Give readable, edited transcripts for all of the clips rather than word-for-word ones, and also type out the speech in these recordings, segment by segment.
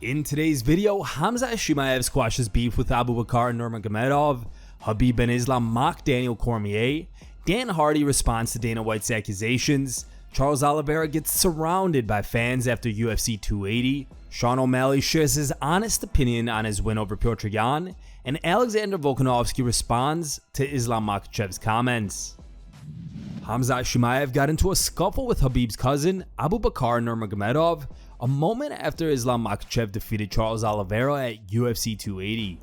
In today's video, Khamzat Chimaev squashes beef with Abubakar Nurmagomedov, KHABIB Islam Makhachev Daniel Cormier, Dan Hardy responds to Dana White's accusations, Charles Oliveira gets surrounded by fans after UFC 280, Sean O'Malley shares his honest opinion on his win over Petr Yan, and Alexander Volkanovski responds to Islam Makhachev's comments. Khamzat Chimaev got into a scuffle with Khabib's cousin, Abubakar Nurmagomedov, a moment after Islam Makhachev defeated Charles Oliveira at UFC 280.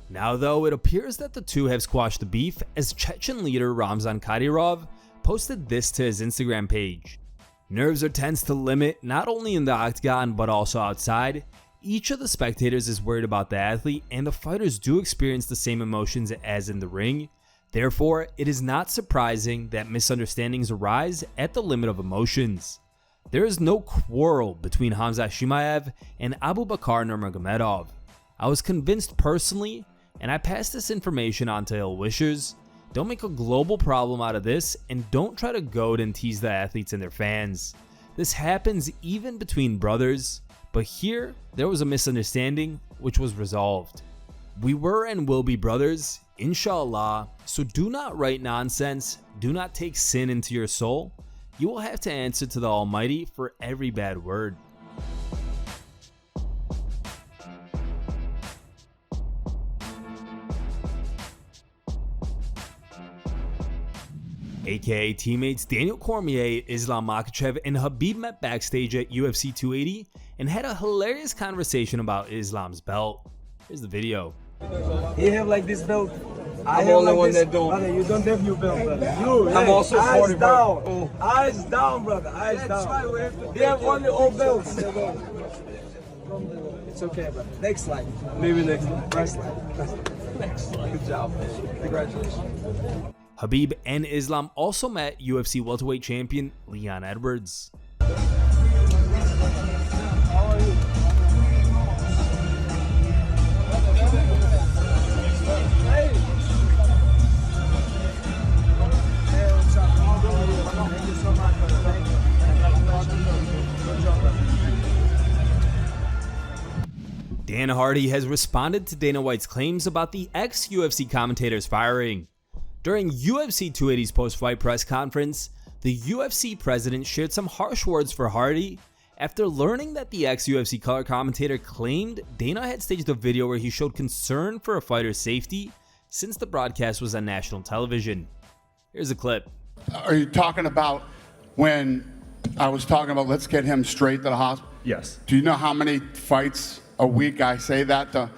Now though, it appears that the two have squashed the beef as Chechen leader Ramzan Kadyrov posted this to his Instagram page. Nerves are tense to limit, not only in the octagon but also outside. Each of the spectators is worried about the athlete, and the fighters do experience the same emotions as in the ring. Therefore, it is not surprising that misunderstandings arise at the limit of emotions. There is no quarrel between Khamzat Chimaev and Abubakar Nurmagomedov. I was convinced personally, and I passed this information on to ill-wishers. Don't make a global problem out of this, and don't try to goad and tease the athletes and their fans. This happens even between brothers, but here there was a misunderstanding which was resolved. We were and will be brothers, inshallah, so do not write nonsense, do not take sin into your soul. You will have to answer to the Almighty for every bad word. AKA teammates Daniel Cormier, Islam Makhachev, and Khabib met backstage at UFC 280 and had a hilarious conversation about Islam's belt. Here's the video. You have like this belt. I'm the only one that don't. Brother, you don't have your belt, brother. You, I'm also 40, eyes bro. down. Eyes down, brother. Eyes down. They have only old belts. It's okay, brother. Next slide. Maybe next time. Next slide. Next slide. Good job. Congratulations. Khabib and Islam also met UFC welterweight champion Leon Edwards. Dan Hardy has responded to Dana White's claims about the ex-UFC commentator's firing. During UFC 280's post-fight press conference, the UFC president shared some harsh words for Hardy after learning that the ex-UFC color commentator claimed Dana had staged a video where he showed concern for a fighter's safety since the broadcast was on national television. Here's a clip. Are you talking about when I was talking about let's get him straight to the hospital? Yes. Do you know how many fights a week I say that to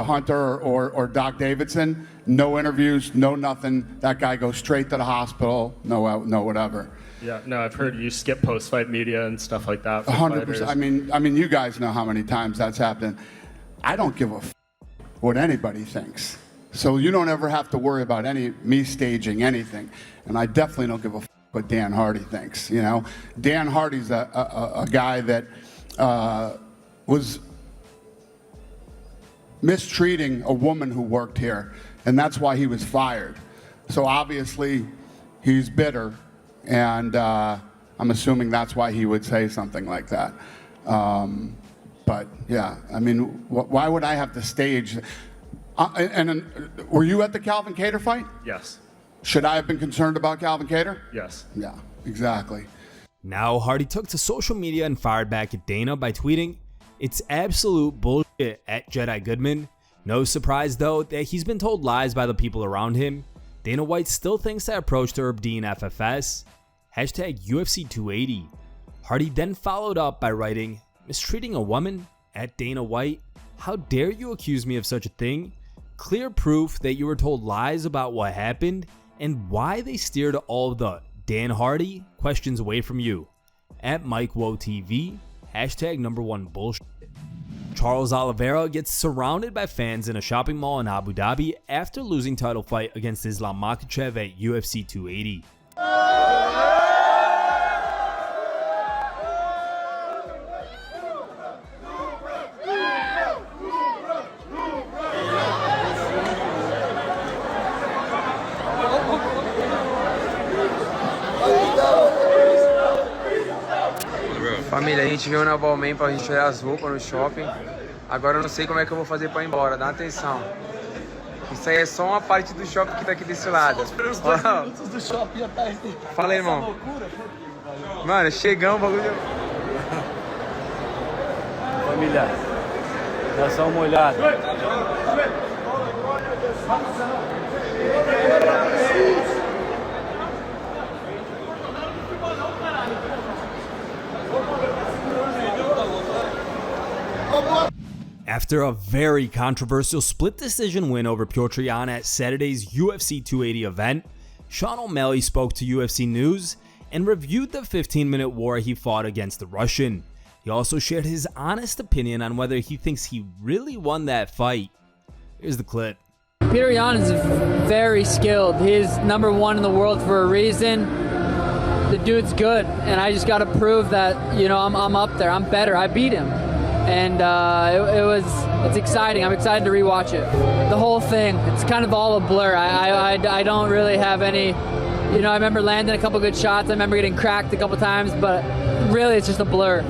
Hunter or Doc Davidson? No interviews, no nothing. That guy goes straight to the hospital. No whatever. Yeah, no, I've heard you skip post-fight media and stuff like that. 100%. I mean, you guys know how many times that's happened. I don't give a what anybody thinks. So you don't ever have to worry about me staging anything. And I definitely don't give a what Dan Hardy thinks. You know, Dan Hardy's a guy that was mistreating a woman who worked here, and that's why he was fired. So obviously he's bitter, and I'm assuming that's why he would say something like that. But yeah, I mean, why would I have to stage? Were you at the Calvin Kattar fight? Yes. Should I have been concerned about Calvin Kattar? Yes. Yeah, exactly. Now Hardy took to social media and fired back at Dana by tweeting, "It's absolute bullshit at Jedi Goodman." No surprise though that he's been told lies by the people around him. Dana White still thinks that approach to Herb Dean FFS. Hashtag UFC 280. Hardy then followed up by writing, "Mistreating a woman? At Dana White? How dare you accuse me of such a thing? Clear proof that you were told lies about what happened and why they steered all of the Dan Hardy questions away from you. At MikeWoTV. Hashtag #1 bullshit." Charles Oliveira gets surrounded by fans in a shopping mall in Abu Dhabi after losing title fight against Islam Makhachev at UFC 280. If I Família, a gente veio na Balmain pra gente olhar as roupas no shopping. Agora eu não sei como é que eu vou fazer pra ir embora, dá atenção. Isso aí é só uma parte do shopping que tá aqui desse lado. Os 2 minutos do shopping já tá aí. Fala aí, irmão. Mano, chegamos, bagulho. Família, dá só uma olhada. After a very controversial split decision win over Petr Yan at Saturday's UFC 280 event, Sean O'Malley spoke to UFC News and reviewed the 15-minute war he fought against the Russian. He also shared his honest opinion on whether he thinks he really won that fight. Here's the clip. Petr Yan is very skilled. He's #1 in the world for a reason. The dude's good, and I just got to prove that, you know, I'm up there. I'm better. I beat him. And it's exciting. I'm excited to rewatch it. The whole thing, it's kind of all a blur. I don't really have any, you know, I remember landing a couple good shots. I remember getting cracked a couple times, but really it's just a blur.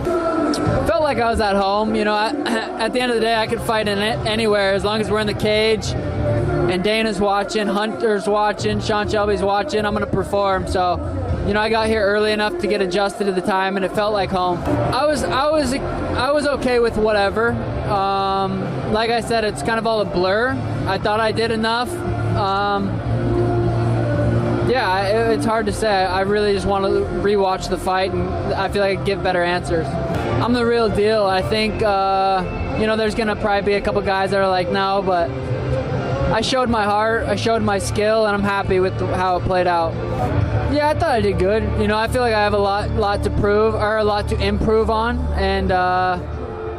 Felt like I was at home. You know, at the end of the day, I could fight in it anywhere as long as we're in the cage. And Dana's watching, Hunter's watching, Sean Shelby's watching. I'm gonna perform. So, you know, I got here early enough to get adjusted to the time, and it felt like home. I was okay with whatever. Like I said, it's kind of all a blur. I thought I did enough. Yeah, it's hard to say. I really just want to rewatch the fight, and I feel like I give better answers. I'm the real deal. I think, you know, there's gonna probably be a couple guys that are like, no, but I showed my heart, I showed my skill, and I'm happy with how it played out. Yeah, I thought I did good. You know, I feel like I have a lot to prove, or a lot to improve on, and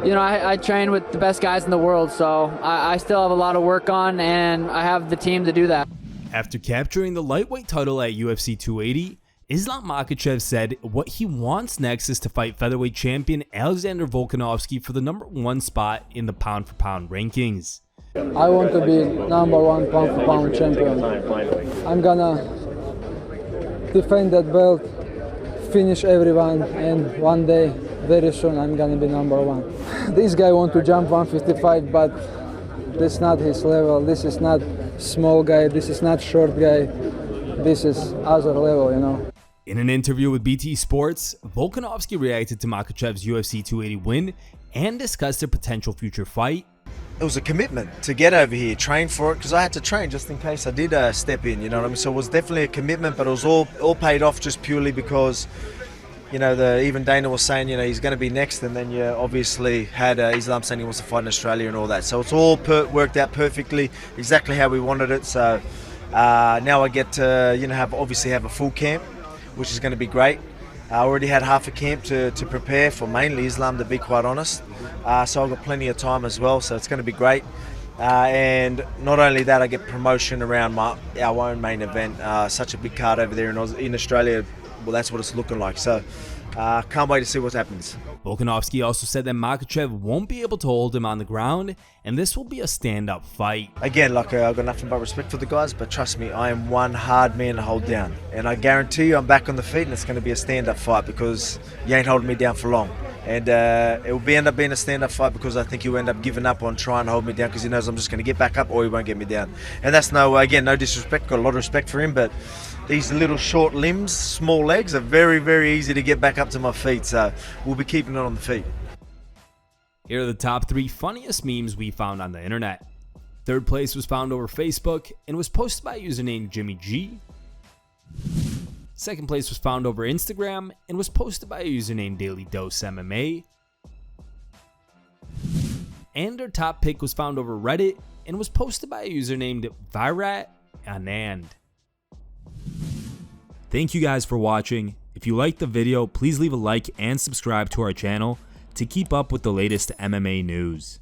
you know, I train with the best guys in the world, so I still have a lot of work on, and I have the team to do that. After capturing the lightweight title at UFC 280, Islam Makhachev said what he wants next is to fight featherweight champion Alexander Volkanovski for the #1 spot in the pound-for-pound rankings. I want to be #1 pound-for-pound champion. I'm gonna defend that belt, finish everyone, and one day, very soon, I'm gonna be #1. This guy wants to jump 155, but that's not his level. This is not small guy, this is not short guy. This is other level, you know. In an interview with BT Sports, Volkanovski reacted to Makhachev's UFC 280 win and discussed their potential future fight. It was a commitment to get over here, train for it, because I had to train just in case I did step in, you know what I mean? So it was definitely a commitment, but it was all paid off just purely because, you know, even Dana was saying, you know, he's going to be next, and then you obviously had Islam saying he wants to fight in Australia and all that. So it's all worked out perfectly, exactly how we wanted it. So now I get to, you know, obviously have a full camp, which is going to be great. I already had half a camp to prepare for, mainly Islam, to be quite honest. So I've got plenty of time as well, so it's going to be great. And not only that, I get promotion around our own main event. Such a big card over there in Australia. Well, that's what it's looking like. So can't wait to see what happens. Volkanovski also said that Makhachev won't be able to hold him on the ground, and this will be a stand-up fight. Again, like I've got nothing but respect for the guys, but trust me, I am one hard man to hold down. And I guarantee you I'm back on the feet, and it's going to be a stand-up fight because you ain't holding me down for long. And it will end up being a stand-up fight because I think he'll end up giving up on trying to hold me down because he knows I'm just going to get back up or he won't get me down. And that's no disrespect, got a lot of respect for him, but these little short limbs, small legs are very, very easy to get back up to my feet. So we'll be keeping it on the feet. Here are the top 3 funniest memes we found on the internet. Third place was found over Facebook and was posted by a user named Jimmy G. Second place was found over Instagram and was posted by a user named Daily Dose MMA. And our top pick was found over Reddit and was posted by a user named Virat Anand. Thank you guys for watching. If you liked the video, please leave a like and subscribe to our channel to keep up with the latest MMA news.